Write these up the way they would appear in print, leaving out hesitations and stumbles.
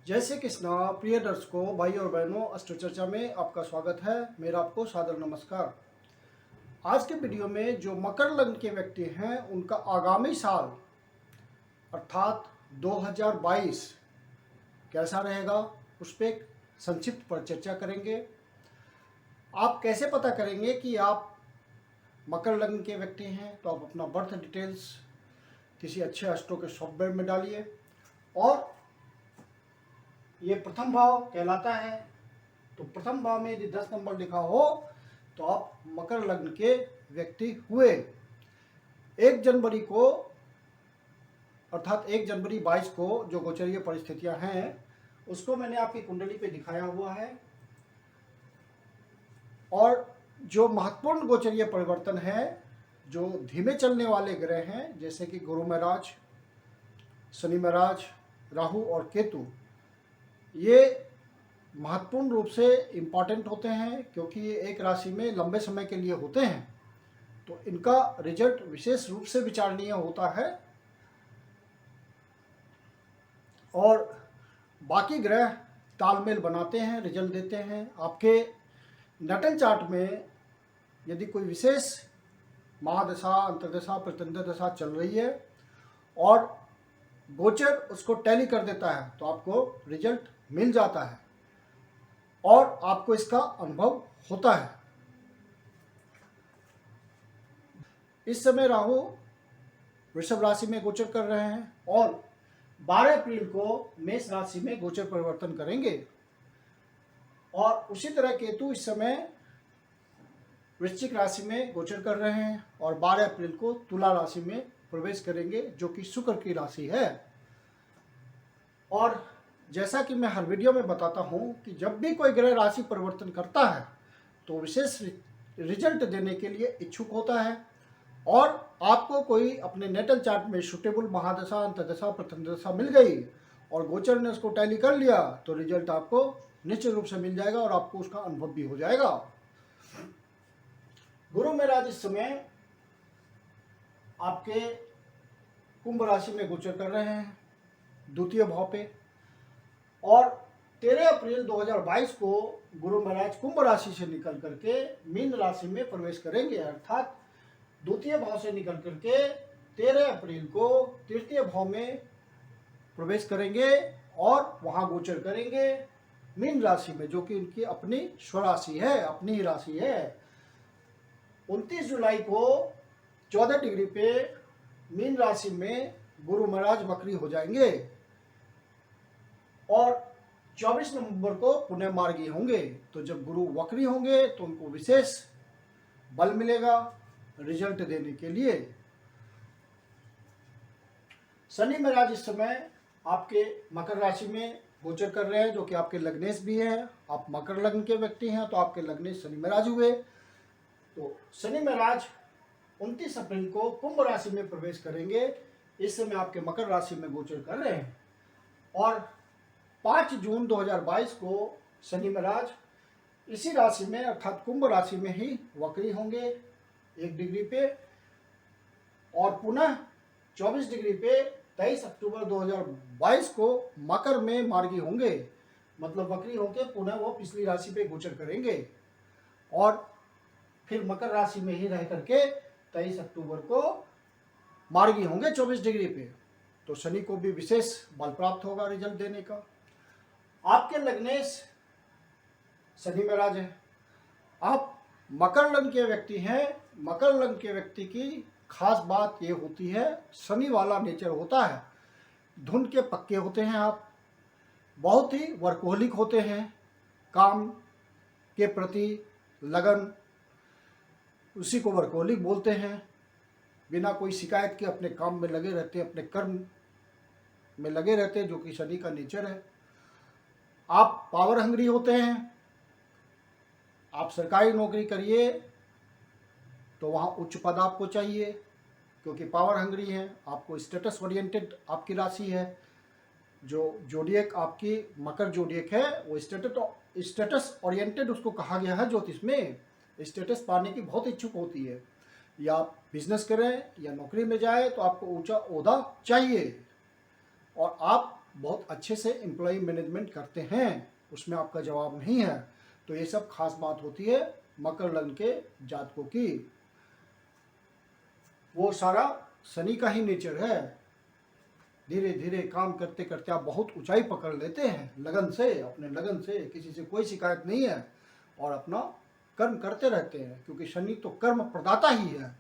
जय श्री कृष्णा। प्रिय दर्शकों, भाई और बहनों, अष्ट चर्चा में आपका स्वागत है। मेरा आपको सादर नमस्कार। आज के वीडियो में जो मकर लग्न के व्यक्ति हैं उनका आगामी साल अर्थात 2022 कैसा रहेगा उस पर संक्षिप्त पर चर्चा करेंगे। आप कैसे पता करेंगे कि आप मकर लग्न के व्यक्ति हैं? तो आप अपना बर्थ डिटेल्स किसी अच्छे एस्ट्रो के सॉफ्टवेयर में डालिए और ये प्रथम भाव कहलाता है। तो प्रथम भाव में यदि 10 नंबर लिखा हो तो आप मकर लग्न के व्यक्ति हुए। 1 जनवरी को अर्थात 1 जनवरी 22 को जो गोचरीय परिस्थितियां हैं उसको मैंने आपकी कुंडली पे दिखाया हुआ है। और जो महत्वपूर्ण गोचरीय परिवर्तन है, जो धीमे चलने वाले ग्रह हैं जैसे कि गुरु महाराज, शनि महाराज, राहु और केतु, ये महत्वपूर्ण रूप से इम्पॉर्टेंट होते हैं क्योंकि ये एक राशि में लंबे समय के लिए होते हैं। तो इनका रिजल्ट विशेष रूप से विचारणीय होता है। और बाकी ग्रह तालमेल बनाते हैं, रिजल्ट देते हैं। आपके नटल चार्ट में यदि कोई विशेष महादशा, अंतर्दशा, प्रत्यंतर दशा चल रही है और गोचर उसको टैली कर देता है तो आपको रिजल्ट मिल जाता है और आपको इसका अनुभव होता है। इस समय राहु वृषभ राशि में गोचर कर रहे हैं और 12 अप्रैल को मेष राशि में गोचर परिवर्तन करेंगे। और उसी तरह केतु इस समय वृश्चिक राशि में गोचर कर रहे हैं और 12 अप्रैल को तुला राशि में प्रवेश करेंगे जो कि शुक्र की राशि है। और जैसा कि मैं हर वीडियो में बताता हूं कि जब भी कोई ग्रह राशि परिवर्तन करता है तो विशेष रिजल्ट देने के लिए इच्छुक होता है। और आपको कोई अपने नेटल चार्ट में सुटेबल महादशा, अंतर्दशा, प्रथम दशा मिल गई और गोचर ने उसको टैली कर लिया तो रिजल्ट आपको निश्चित रूप से मिल जाएगा और आपको उसका अनुभव भी हो जाएगा। गुरु महाराज इस समय आपके कुंभ राशि में गोचर कर रहे हैं द्वितीय भाव पे। और 13 अप्रैल 2022 को गुरु महाराज कुंभ राशि से निकल करके मीन राशि में प्रवेश करेंगे। अर्थात द्वितीय भाव से निकल करके 13 अप्रैल को तृतीय भाव में प्रवेश करेंगे और वहां गोचर करेंगे मीन राशि में, जो कि उनकी अपनी स्वराशि है, अपनी ही राशि है। 29 जुलाई को 14 डिग्री पे मीन राशि में गुरु महाराज वक्री हो जाएंगे और 24 नवंबर को पुनः मार्गी होंगे। तो जब गुरु वक्री होंगे तो उनको विशेष बल मिलेगा रिजल्ट देने के लिए। शनि महाराज इस समय आपके मकर राशि में गोचर कर रहे हैं जो कि आपके लग्नेश भी हैं। आप मकर लग्न के व्यक्ति हैं तो आपके लग्नेश शनि महाराज हुए। तो शनि महाराज 29 अप्रैल को कुंभ राशि में प्रवेश करेंगे। इस समय आपके मकर राशि में गोचर कर रहे हैं। और 5 जून 2022 को शनि महाराज इसी राशि में अर्थात कुंभ राशि में ही वक्री होंगे 1 डिग्री पे और पुनः 24 डिग्री पे 23 अक्टूबर 2022 को मकर में मार्गी होंगे। मतलब वक्री होकर पुनः वो पिछली राशि पे गोचर करेंगे और फिर मकर राशि में ही रह करके 23 अक्टूबर को मार्गी होंगे 24 डिग्री पे। तो शनि को भी विशेष बल प्राप्त होगा रिजल्ट देने का। आपके लग्नेश शनि महाराज है, आप मकर लग्न के व्यक्ति हैं। मकर लग्न के व्यक्ति की खास बात ये होती है, शनि वाला नेचर होता है, धुन के पक्के होते हैं। आप बहुत ही वर्कोहलिक होते हैं, काम के प्रति लगन, उसी को वर्कोहलिक बोलते हैं। बिना कोई शिकायत के अपने काम में लगे रहते हैं, अपने कर्म में लगे रहते हैं, जो कि शनि का नेचर है। आप पावर हंग्री होते हैं। आप सरकारी नौकरी करिए तो वहाँ उच्च पद आपको चाहिए क्योंकि पावर हंग्री हैं। आपको स्टेटस ओरिएंटेड आपकी राशि है। जो जोडियक आपकी मकर जोडियक है वो स्टेटस ओरिएंटेड उसको कहा गया है ज्योतिष में। स्टेटस पाने की बहुत इच्छुक होती है। या आप बिजनेस करें या नौकरी में जाए तो आपको ऊंचा ओहदा चाहिए और आप बहुत अच्छे से एम्प्लॉय मैनेजमेंट करते हैं, उसमें आपका जवाब नहीं है। तो ये सब खास बात होती है मकर लग्न के जातकों की। वो सारा शनि का ही नेचर है। धीरे धीरे काम करते करते आप बहुत ऊंचाई पकड़ लेते हैं लगन से, अपने लगन से, किसी से कोई शिकायत नहीं है और अपना कर्म करते रहते हैं, क्योंकि शनि तो कर्म प्रदाता ही है।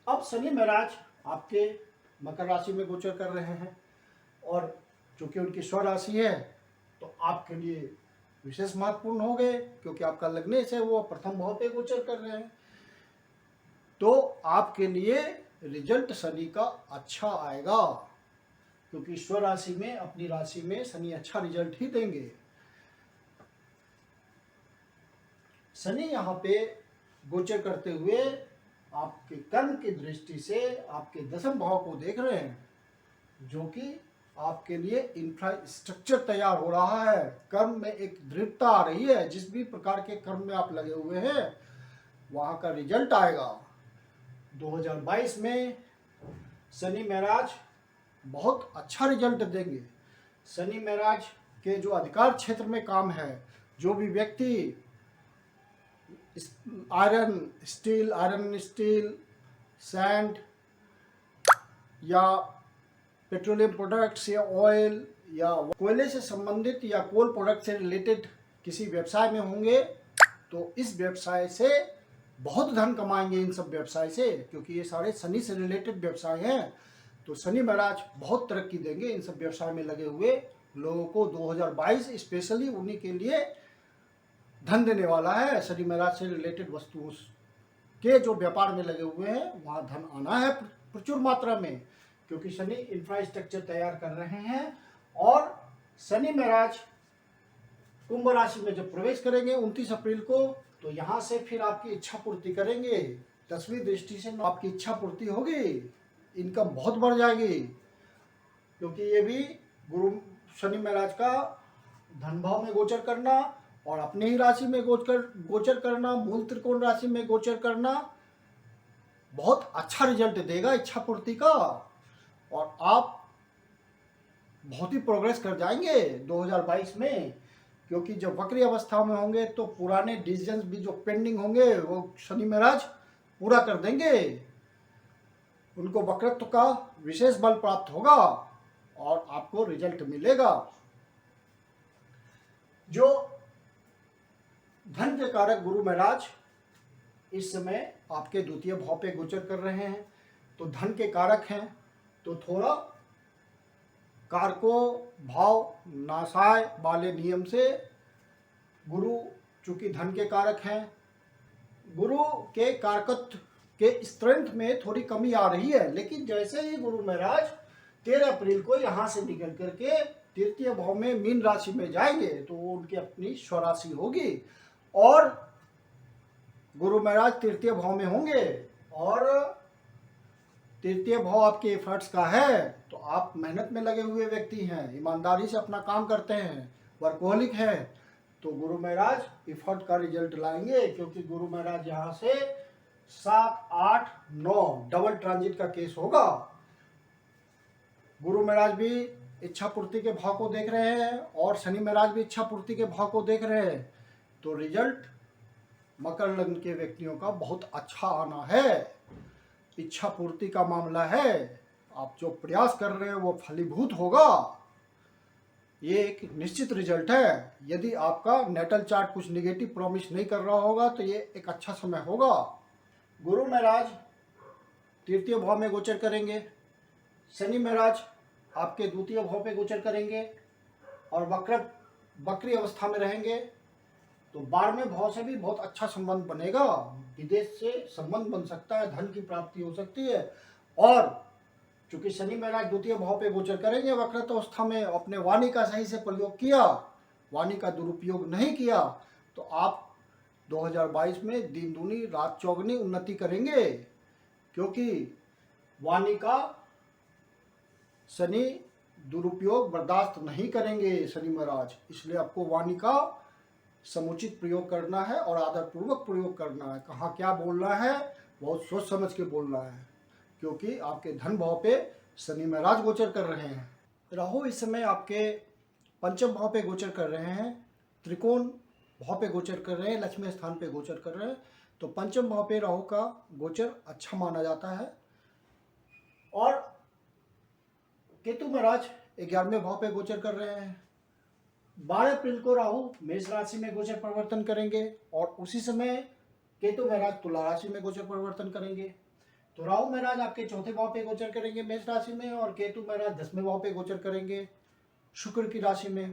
अब शनि महाराज आपके मकर राशि में गोचर कर रहे हैं और चूंकि उनकी स्व राशि है तो आपके लिए विशेष महत्वपूर्ण हो गए, क्योंकि आपका लग्नेश है वो प्रथम भाव पे गोचर कर रहे हैं। तो आपके लिए रिजल्ट शनि का अच्छा आएगा, क्योंकि स्व राशि में, अपनी राशि में शनि अच्छा रिजल्ट ही देंगे। शनि यहाँ पे गोचर करते हुए आपके कर्म की दृष्टि से आपके दशम भाव को देख रहे हैं, जो कि आपके लिए इंफ्रास्ट्रक्चर तैयार हो रहा है। कर्म में एक दृढ़ता आ रही है, जिस भी प्रकार के कर्म में आप लगे हुए हैं वहां का रिजल्ट आएगा। 2022 में शनि महाराज बहुत अच्छा रिजल्ट देंगे। शनि महाराज के जो अधिकार क्षेत्र में काम है, जो भी व्यक्ति आयरन स्टील, सैंड या पेट्रोलियम प्रोडक्ट्स या ऑयल या कोयले से संबंधित या कोल प्रोडक्ट से रिलेटेड किसी व्यवसाय में होंगे, तो इस व्यवसाय से बहुत धन कमाएंगे इन सब व्यवसाय से, क्योंकि ये सारे शनि से रिलेटेड व्यवसाय हैं। तो शनि महाराज बहुत तरक्की देंगे इन सब व्यवसाय में लगे हुए लोगों को। 2022 स्पेशली उन्हीं के लिए धन देने वाला है। शनि महाराज से रिलेटेड वस्तुओं के जो व्यापार में लगे हुए हैं वहाँ धन आना है प्रचुर मात्रा में, क्योंकि शनि इंफ्रास्ट्रक्चर तैयार कर रहे हैं। और शनि महाराज कुंभ राशि में जब प्रवेश करेंगे 29 अप्रैल को, तो यहाँ से फिर आपकी इच्छा पूर्ति करेंगे। 10वीं दृष्टि से आपकी इच्छा पूर्ति होगी, इनकम बहुत बढ़ जाएगी, क्योंकि ये भी गुरु शनि महाराज का धन भाव में गोचर करना और अपने ही राशि में गोचर करना, मूल त्रिकोण राशि में गोचर करना बहुत अच्छा रिजल्ट देगा इच्छा पूर्ति का। और आप बहुत ही प्रोग्रेस कर जाएंगे 2022 में, क्योंकि जब वक्री अवस्था में होंगे तो पुराने डिसीजंस भी जो पेंडिंग होंगे वो शनि महाराज पूरा कर देंगे। उनको वक्रत्व का विशेष बल प्राप्त होगा और आपको रिजल्ट मिलेगा। जो धन के कारक गुरु महाराज इस समय आपके द्वितीय भाव पे गोचर कर रहे हैं, तो धन के कारक हैं, तो थोड़ा कारको भाव नासाय वाले नियम से गुरु चूंकि धन के कारक हैं, गुरु के कारकत्व के स्ट्रेंथ में थोड़ी कमी आ रही है। लेकिन जैसे ही गुरु महाराज 13 अप्रैल को यहाँ से निकल करके तृतीय भाव में मीन राशि में जाएंगे, तो वो उनकी अपनी स्वराशि होगी और गुरु महाराज तृतीय भाव में होंगे। और तृतीय भाव आपके एफर्ट्स का है, तो आप मेहनत में लगे हुए व्यक्ति हैं, ईमानदारी से अपना काम करते हैं, वर्कोहलिक हैं, तो गुरु महाराज एफर्ट का रिजल्ट लाएंगे। क्योंकि गुरु महाराज यहाँ से 7, 8, 9 डबल ट्रांजिट का केस होगा। गुरु महाराज भी इच्छा पूर्ति के भाव को देख रहे हैं और शनि महाराज भी इच्छा पूर्ति के भाव को देख रहे हैं, तो रिजल्ट मकर लग्न के व्यक्तियों का बहुत अच्छा आना है। इच्छा पूर्ति का मामला है, आप जो प्रयास कर रहे हैं वो फलीभूत होगा, ये एक निश्चित रिजल्ट है। यदि आपका नेटल चार्ट कुछ नेगेटिव प्रॉमिस नहीं कर रहा होगा तो ये एक अच्छा समय होगा। गुरु महाराज तृतीय भाव में गोचर करेंगे, शनि महाराज आपके द्वितीय भाव पे गोचर करेंगे और वक्री अवस्था में रहेंगे, तो 12वें भाव से भी बहुत अच्छा संबंध बनेगा। विदेश से संबंध बन सकता है, धन की प्राप्ति हो सकती है। और चूंकि शनि महाराज द्वितीय भाव पे गोचर करेंगे वक्रत अवस्था में, अपने वाणी का सही से प्रयोग किया, वाणी का दुरुपयोग नहीं किया, तो आप 2022 में दिन दूनी रात चौगनी उन्नति करेंगे। क्योंकि वाणी का शनि दुरुपयोग बर्दाश्त नहीं करेंगे शनि महाराज, इसलिए आपको वाणी का समुचित प्रयोग करना है और आदरपूर्वक प्रयोग करना है। कहाँ क्या बोलना है बहुत सोच समझ के बोलना है, क्योंकि आपके धन भाव पे शनि महाराज गोचर कर रहे हैं। राहु इस समय आपके पंचम भाव पे गोचर कर रहे हैं, त्रिकोण भाव पे गोचर कर रहे हैं, लक्ष्मी स्थान पे गोचर कर रहे हैं। तो पंचम भाव पे राहु का गोचर अच्छा माना जाता है। और केतु महाराज 11वें भाव पे गोचर कर रहे हैं। 12 अप्रैल को राहु मेष राशि में गोचर परिवर्तन करेंगे और उसी समय केतु महाराज तुला राशि में गोचर परिवर्तन करेंगे। तो राहु महाराज आपके चौथे भाव पे गोचर करेंगे मेष राशि में, और केतु महाराज 10वें भाव पे गोचर करेंगे शुक्र की राशि में।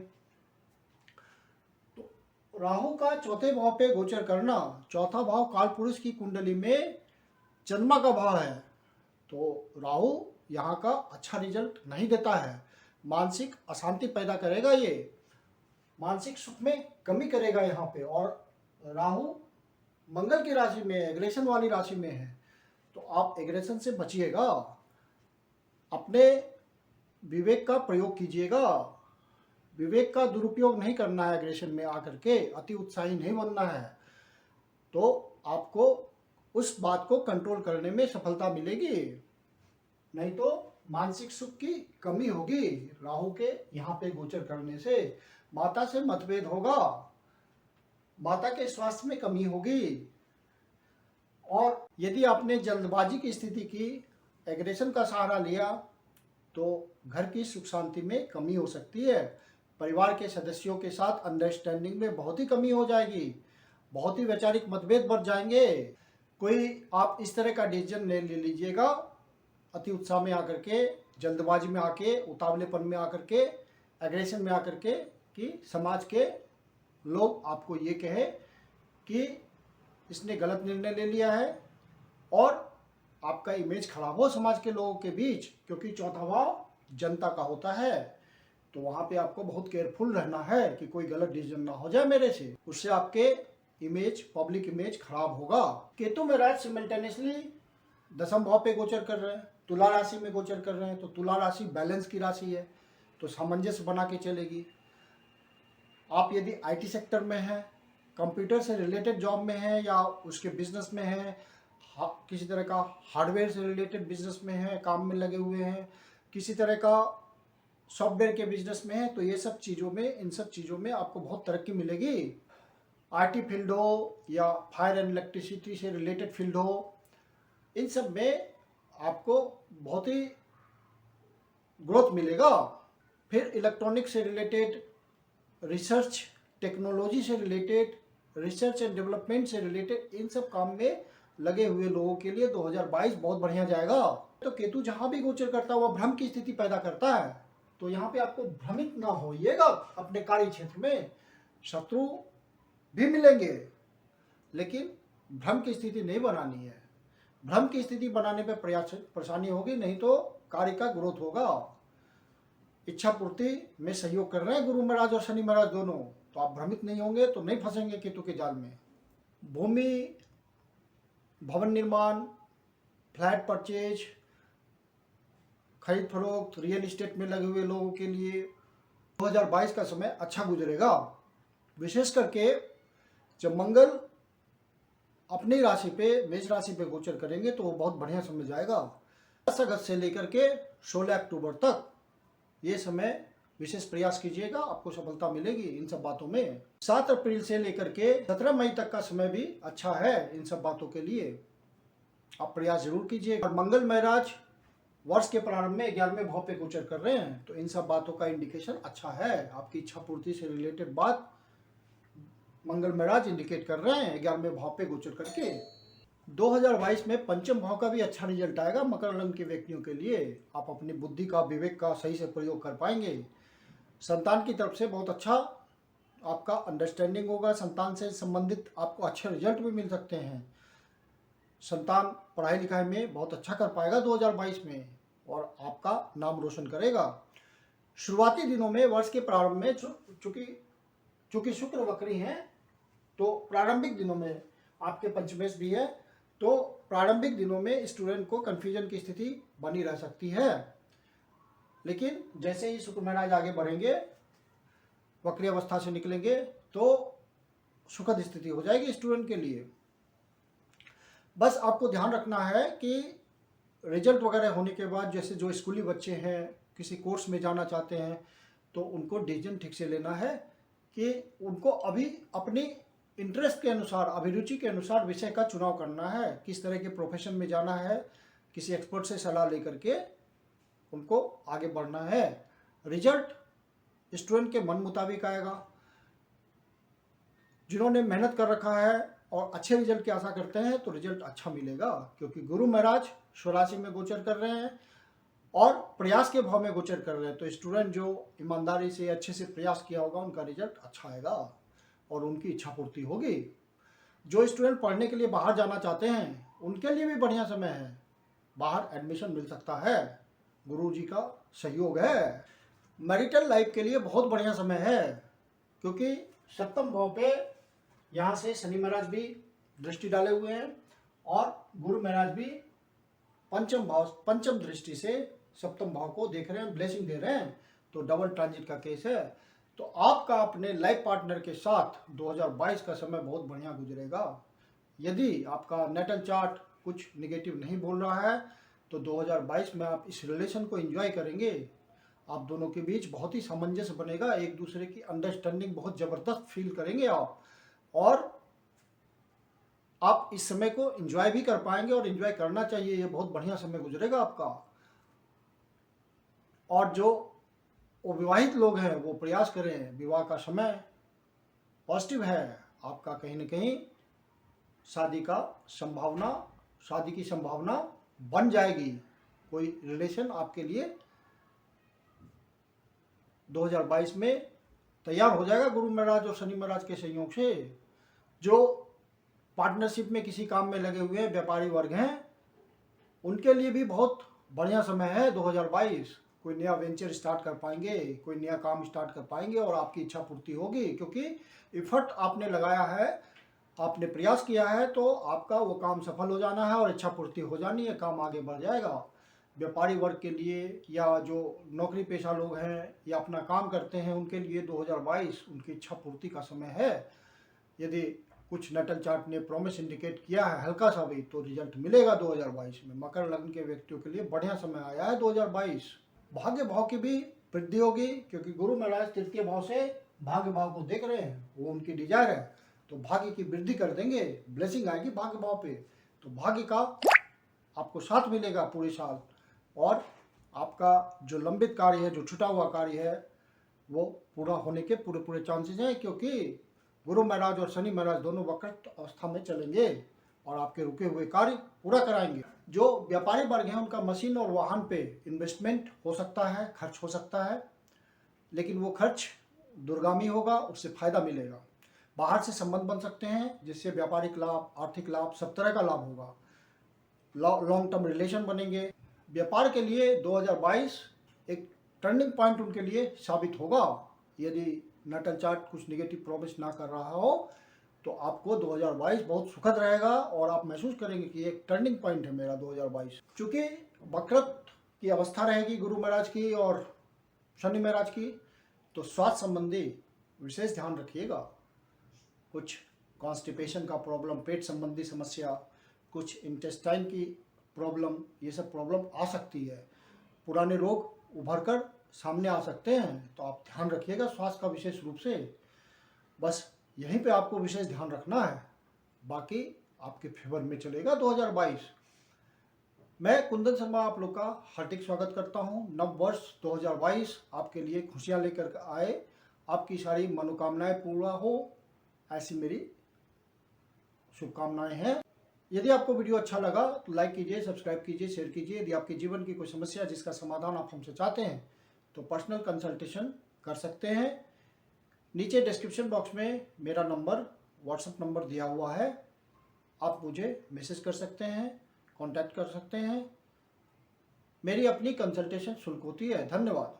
तो राहु का चौथे भाव पे गोचर करना, चौथा भाव काल पुरुष की कुंडली में चंद्रमा का भाव है। तो राहु यहाँ का अच्छा रिजल्ट नहीं देता है, मानसिक अशांति पैदा करेगा, ये मानसिक सुख में कमी करेगा यहाँ पे। और राहु मंगल की राशि में, एग्रेशन वाली राशि में है, तो आप एग्रेशन से बचिएगा, अपने विवेक का प्रयोग कीजिएगा। विवेक का दुरुपयोग नहीं करना है, एग्रेशन में आकर के अति उत्साही नहीं बनना है, तो आपको उस बात को कंट्रोल करने में सफलता मिलेगी, नहीं तो मानसिक सुख की कमी होगी। राहु के यहाँ पे गोचर करने से माता से मतभेद होगा, माता के स्वास्थ्य में कमी होगी। और यदि आपने जल्दबाजी की स्थिति की, एग्रेशन का सहारा लिया, तो घर की सुख शांति में कमी हो सकती है। परिवार के सदस्यों के साथ अंडरस्टैंडिंग में बहुत ही कमी हो जाएगी, बहुत ही वैचारिक मतभेद बढ़ जाएंगे। कोई आप इस तरह का डिसीजन ले लीजिएगा अति उत्साह में आकर के, जल्दबाजी में आके, उतावलेपन में आकर के, एग्रेशन में आकर के, कि समाज के लोग आपको ये कहे कि इसने गलत निर्णय ले लिया है, और आपका इमेज खराब हो समाज के लोगों के बीच, क्योंकि चौथा भाव जनता का होता है। तो वहाँ पे आपको बहुत केयरफुल रहना है कि कोई गलत डिसीजन ना हो जाए मेरे से, उससे आपके इमेज, पब्लिक इमेज खराब होगा। केतु महाराज सिमल्टेनियसली 10वें भाव पे गोचर कर रहे हैं, तुला राशि में गोचर कर रहे हैं। तो तुला राशि बैलेंस की राशि है, तो सामंजस्य बना के चलेगी। आप यदि आईटी सेक्टर में हैं, कंप्यूटर से रिलेटेड जॉब में हैं, या उसके बिजनेस में हैं, किसी तरह का हार्डवेयर से रिलेटेड बिजनेस में हैं, काम में लगे हुए हैं, किसी तरह का सॉफ्टवेयर के बिजनेस में हैं, तो ये सब चीज़ों में, इन सब चीज़ों में आपको बहुत तरक्की मिलेगी। आईटी फील्ड हो या फायर एंड इलेक्ट्रिसिटी से रिलेटेड फील्ड हो, इन सब में आपको बहुत ही ग्रोथ मिलेगा। फिर इलेक्ट्रॉनिक से रिलेटेड, रिसर्च टेक्नोलॉजी से रिलेटेड, रिसर्च एंड डेवलपमेंट से रिलेटेड, इन सब काम में लगे हुए लोगों के लिए 2022 बहुत बढ़िया जाएगा। तो केतु जहाँ भी गोचर करता है वह भ्रम की स्थिति पैदा करता है, तो यहाँ पे आपको भ्रमित ना होइएगा। अपने कार्य क्षेत्र में शत्रु भी मिलेंगे, लेकिन भ्रम की स्थिति नहीं बनानी है। भ्रम की स्थिति बनाने पर परेशानी होगी, नहीं तो कार्य का ग्रोथ होगा। इच्छा पूर्ति में सहयोग कर रहे हैं गुरु महाराज और शनि महाराज दोनों, तो आप भ्रमित नहीं होंगे, तो नहीं फंसेंगे केतु के जाल में। भूमि, भवन निर्माण, फ्लैट परचेज, खरीद फरोख्त, रियल इस्टेट में लगे हुए लोगों के लिए 2022 का समय अच्छा गुजरेगा। विशेष करके जब मंगल अपनी राशि पे, मेष राशि पे गोचर करेंगे, तो वो बहुत बढ़िया समय जाएगा। 10 अगस्त से लेकर के 16 अक्टूबर तक ये समय विशेष प्रयास कीजिएगा, आपको सफलता मिलेगी इन सब बातों में। 7 अप्रैल से लेकर के 17 मई तक का समय भी अच्छा है इन सब बातों के लिए, आप प्रयास जरूर कीजिए। और मंगल महाराज वर्ष के प्रारंभ में 11वें भाव पे गोचर कर रहे हैं, तो इन सब बातों का इंडिकेशन अच्छा है। आपकी इच्छा पूर्ति से रिलेटेड बात मंगल महाराज इंडिकेट कर रहे हैं 11वें भाव पे गोचर करके। 2022 में पंचम भाव का भी अच्छा रिजल्ट आएगा मकर लग्न के व्यक्तियों के लिए। आप अपनी बुद्धि का, विवेक का सही से प्रयोग कर पाएंगे। संतान की तरफ से बहुत अच्छा आपका अंडरस्टैंडिंग होगा, संतान से संबंधित आपको अच्छे रिजल्ट भी मिल सकते हैं। संतान पढ़ाई लिखाई में बहुत अच्छा कर पाएगा 2022 में, और आपका नाम रोशन करेगा। शुरुआती दिनों में, वर्ष के प्रारंभ में, चूंकि शुक्र वक्री हैं, तो प्रारंभिक दिनों में आपके पंचमेश भी है, तो प्रारंभिक दिनों में स्टूडेंट को कन्फ्यूजन की स्थिति बनी रह सकती है। लेकिन जैसे ही शुक्र महाराज आगे बढ़ेंगे, वक्री अवस्था से निकलेंगे, तो सुखद स्थिति हो जाएगी स्टूडेंट के लिए। बस आपको ध्यान रखना है कि रिजल्ट वगैरह होने के बाद जैसे जो स्कूली बच्चे हैं किसी कोर्स में जाना चाहते हैं तो उनको डिसीजन ठीक से लेना है कि उनको अभी अपनी इंटरेस्ट के अनुसार, अभिरुचि के अनुसार विषय का चुनाव करना है, किस तरह के प्रोफेशन में जाना है, किसी एक्सपर्ट से सलाह लेकर के उनको आगे बढ़ना है। रिजल्ट स्टूडेंट के मन मुताबिक आएगा। जिन्होंने मेहनत कर रखा है और अच्छे रिजल्ट की आशा करते हैं तो रिजल्ट अच्छा मिलेगा, क्योंकि गुरु महाराज स्वराशि में गोचर कर रहे हैं और प्रयास के भाव में गोचर कर रहे हैं। तो स्टूडेंट जो ईमानदारी से अच्छे से प्रयास किया होगा उनका रिजल्ट अच्छा आएगा और उनकी इच्छा पूर्ति होगी। जो स्टूडेंट पढ़ने के लिए बाहर जाना चाहते हैं उनके लिए भी बढ़िया समय है, बाहर एडमिशन मिल सकता है, गुरु जी का सहयोग है। मैरिटल लाइफ के लिए बहुत बढ़िया समय है, क्योंकि सप्तम भाव पे यहाँ से शनि महाराज भी दृष्टि डाले हुए हैं और गुरु महाराज भी पंचम दृष्टि से सप्तम भाव को देख रहे हैं, ब्लेसिंग दे रहे हैं। तो डबल ट्रांजिट का केस है। तो आपका अपने लाइफ पार्टनर के साथ 2022 का समय बहुत बढ़िया गुजरेगा। यदि आपका नेटल चार्ट कुछ निगेटिव नहीं बोल रहा है तो 2022 में आप इस रिलेशन को एंजॉय करेंगे। आप दोनों के बीच बहुत ही सामंजस्य बनेगा, एक दूसरे की अंडरस्टैंडिंग बहुत ज़बरदस्त फील करेंगे आप, और आप इस समय को एंजॉय भी कर पाएंगे और एंजॉय करना चाहिए। ये बहुत बढ़िया समय गुजरेगा आपका। और जो विवाहित लोग हैं वो प्रयास करें, विवाह का समय पॉजिटिव है आपका। कहीं ना कहीं शादी की संभावना बन जाएगी। कोई रिलेशन आपके लिए 2022 में तैयार हो जाएगा गुरु महाराज और शनि महाराज के सहयोग से। जो पार्टनरशिप में किसी काम में लगे हुए व्यापारी वर्ग हैं उनके लिए भी बहुत बढ़िया समय है 2022। कोई नया वेंचर स्टार्ट कर पाएंगे, कोई नया काम स्टार्ट कर पाएंगे और आपकी इच्छा पूर्ति होगी, क्योंकि एफर्ट आपने लगाया है, आपने प्रयास किया है, तो आपका वो काम सफल हो जाना है और इच्छा पूर्ति हो जानी है, काम आगे बढ़ जाएगा। व्यापारी वर्ग के लिए या जो नौकरी पेशा लोग हैं या अपना काम करते हैं उनके लिए 2022 उनकी इच्छा पूर्ति का समय है। यदि कुछ नटल चार्ट ने प्रॉमिस इंडिकेट किया है हल्का सा भी तो रिजल्ट मिलेगा 2022 में। मकर लग्न के व्यक्तियों के लिए बढ़िया समय आया है 2022। भाग्य भाव की भी वृद्धि होगी, क्योंकि गुरु महाराज तृतीय भाव से भाग्य भाव को देख रहे हैं, वो उनकी डिजायर है, तो भाग्य की वृद्धि कर देंगे, ब्लेसिंग आएगी भाग्य भाव पे। तो भाग्य का आपको साथ मिलेगा पूरे साल, और आपका जो लंबित कार्य है, जो छुटा हुआ कार्य है, वो पूरा होने के पूरे चांसेस हैं, क्योंकि गुरु महाराज और शनि महाराज दोनों वक्रत अवस्था में चलेंगे और आपके रुके हुए कार्य पूरा कराएंगे। जो व्यापारी वर्ग हैं उनका मशीन और वाहन पे इन्वेस्टमेंट हो सकता है, खर्च हो सकता है, लेकिन वो खर्च दूरगामी होगा, उससे फायदा मिलेगा। बाहर से संबंध बन सकते हैं जिससे व्यापारिक लाभ, आर्थिक लाभ, सब तरह का लाभ होगा। लॉन्ग टर्म रिलेशन बनेंगे। व्यापार के लिए 2022 एक टर्निंग पॉइंट उनके लिए साबित होगा। यदि नटल चार्ट कुछ निगेटिव प्रॉमिस ना कर रहा हो तो आपको 2022 बहुत सुखद रहेगा और आप महसूस करेंगे कि एक टर्निंग पॉइंट है मेरा 2022। चूँकि वक्रत की अवस्था रहेगी गुरु महाराज की और शनि महाराज की, तो स्वास्थ्य संबंधी विशेष ध्यान रखिएगा। कुछ कॉन्स्टिपेशन का प्रॉब्लम, पेट संबंधी समस्या, कुछ इंटेस्टाइन की प्रॉब्लम, ये सब प्रॉब्लम आ सकती है। पुराने रोग उभर कर सामने आ सकते हैं, तो आप ध्यान रखिएगा स्वास्थ्य का विशेष रूप से। बस यहीं पे आपको विशेष ध्यान रखना है, बाकी आपके फेवर में चलेगा 2022। मैं कुंदन शर्मा आप लोग का हार्दिक स्वागत करता हूं। नव वर्ष 2022 आपके लिए खुशियां लेकर आए, आपकी सारी मनोकामनाएं पूरा हो, ऐसी मेरी शुभकामनाएं हैं। यदि आपको वीडियो अच्छा लगा तो लाइक कीजिए, सब्सक्राइब कीजिए, शेयर कीजिए। यदि आपके जीवन की कोई समस्या जिसका समाधान आप हमसे चाहते हैं तो पर्सनल कंसल्टेशन कर सकते हैं। नीचे डिस्क्रिप्शन बॉक्स में मेरा नंबर, व्हाट्सएप नंबर दिया हुआ है, आप मुझे मैसेज कर सकते हैं, कांटेक्ट कर सकते हैं। मेरी अपनी कंसल्टेशन शुल्क होती है। धन्यवाद।